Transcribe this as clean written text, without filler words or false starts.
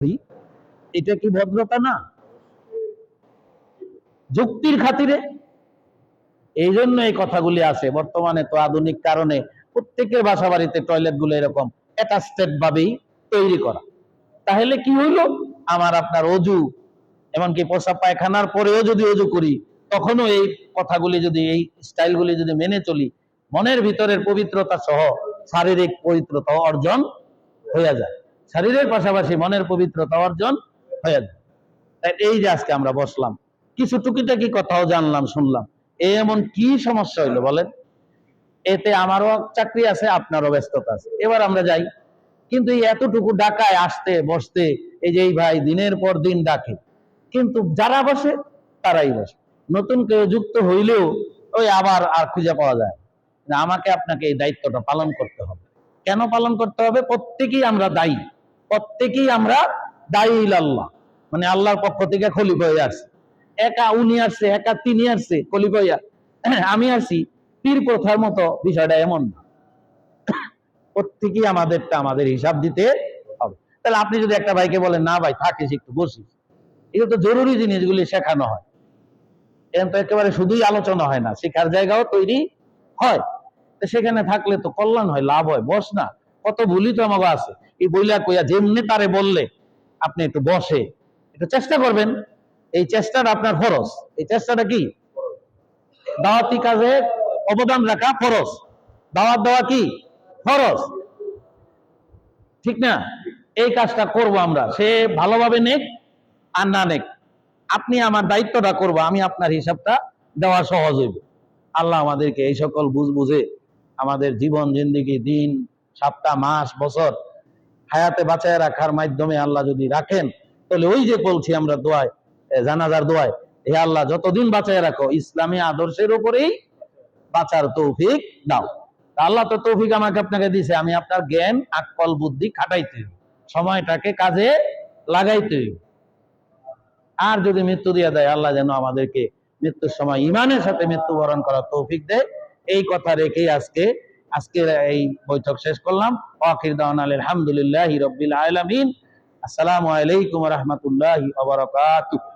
এটা কি ভদ্রতা না? যুক্তির খাতিরে এই জন্য এই কথাগুলি আসে। বর্তমানে তো আধুনিক কারণে প্রত্যেকের বাসা বাড়িতে টয়লেট গুলো এরকম অ্যাটাচড ভাবেই তৈরি করা। তাহলে কি হইলো, আমার আপনার অজু, এমনকি প্রসাব পায়খানার পরেও যদি অজু করি, তখনও এই কথাগুলি যদি, এই স্টাইলগুলি যদি মেনে চলি, মনের ভিতরের পবিত্রতা সহ শারীরিক পবিত্রতা অর্জন হয়ে যায়। শরীরের পাশাপাশি মনের পবিত্রতা অর্জন হয়ে যায়। তাই এই যে আজকে আমরা বসলাম, কিছু টুকিটাকি কথাও জানলাম, শুনলাম। এমন কি সমস্যা হইলো বলেন? এতে আমারও চাকরি আছে, আপনারও ব্যস্ততা আছে, এবার আমরা যাই। কিন্তু এই এতটুকু ডাকায় আসতে বসতে, এই যে এই ভাই দিনের পর দিন ডাকে, কিন্তু যারা বসে তারাই বসে। নতুন কেউ যুক্ত হইলেও ওই আবার আর খুঁজে পাওয়া যায় না। আমাকে আপনাকে এই দায়িত্বটা পালন করতে হবে। কেন পালন করতে হবে? প্রত্যেকেই আমরা দায়ী, প্রত্যেকেই আমরা দায়ী আল্লাহ, মানে আল্লাহর পক্ষ থেকে খলিফা হয়ে আসছে। একা উনি আসছে, একা তিনি আসছে খলিফা হইয়া, আমি আসি পীর প্রথার মতো বিষয়টা এমন না। প্রত্যেকেই আমাদেরটা আমাদের হিসাব দিতে হবে। তাহলে আপনি যদি একটা ভাইকে বলেন, না ভাই থাকিস একটু বসিস, এগুলো তো জরুরি জিনিসগুলি শেখানো হয়। এখন তো একেবারে শুধুই আলোচনা হয় না, শেখার জায়গাও তৈরি হয়। তো সেখানে থাকলে তো কল্যাণ হয়, লাভ হয়। বস না, কত ভুলই তো আমাকে আছে। এই বইলা কইয়া যেমনি তারে বললে আপনি একটু বসে, একটু চেষ্টা করবেন। এই চেষ্টাটা আপনার ফরজ। এই চেষ্টাটা কি? দাওয়াতি কাজে অবদান রাখা ফরজ। দাওয়াত দেওয়া কি ফরজ? ঠিক না? এই কাজটা করব আমরা, সে ভালোভাবে নেক আর না নেক, আপনি আমার দায়িত্বটা করব, আমি আপনার হিসাবটা দেওয়া সহজ হইব। আল্লাহ আমাদেরকে এই সকল বুঝে আমাদের জীবন জিন্দিগি, দিন, সপ্তাহ, মাস, বছর হায়াতে বাঁচায় রাখার মাধ্যমে আল্লাহ যদি রাখেন, তাহলে ওই যে বলছি আমরা দোয়ায়, জানাজার দোয়ায়, হে আল্লাহ যতদিন বাঁচায় রাখো ইসলামী আদর্শের উপরেই বাঁচার তৌফিক দাও। আল্লাহ তো তৌফিক আমাকে আপনাকে দিছে, আমি আপনার জ্ঞান আকল বুদ্ধি খাটাইতে হইব, সময়টাকে কাজে লাগাইতে হইব। আর যদি মৃত্যু দিয়ে দেয়, আল্লাহ যেন আমাদেরকে মৃত্যুর সময় ইমানের সাথে মৃত্যুবরণ করার তৌফিক দেয়। এই কথা রেখেই আজকের এই বৈঠক শেষ করলাম। আখির দাওয়ানা আলহামদুলিল্লাহি রাব্বিল আলামিন। আসসালামু আলাইকুম ওয়া রাহমাতুল্লাহি ওয়া বারাকাতুহু।